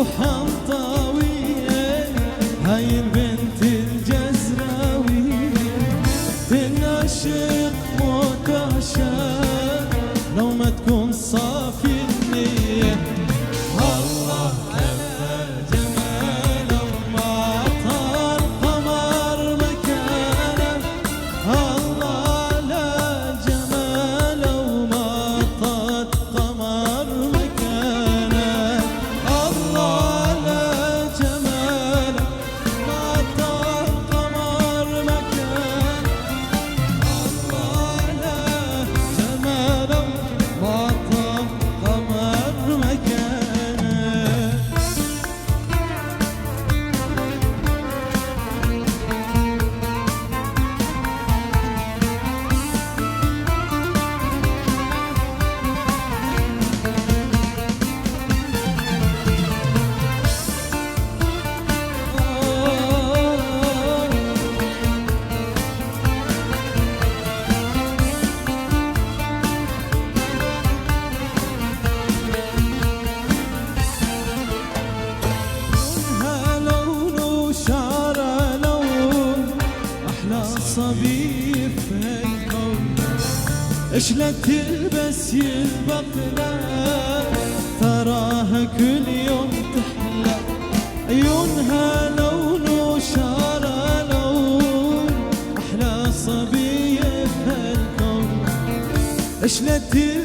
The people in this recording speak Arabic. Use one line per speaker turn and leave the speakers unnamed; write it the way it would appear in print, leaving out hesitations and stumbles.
وحنطاوية، هاي البنت الجزراوية تنعشق موت عشان لو ما تكون صافي النية. الله كفى جمال وما طال قمر مكانه، الله لا جمال وما طال قمر مكانه، الله لا جمال ما طال قمر مكانه، الله لا جمال ما طال قمر مكانه. لونها لون وشعرها لون، أحلى صبي في هالكون. إيش لا تلبس يلبقنا، تراها كل يوم تحلى. عيونها لون وشعرها لون، أحلى صبي في هالكون. إيش لا تلبس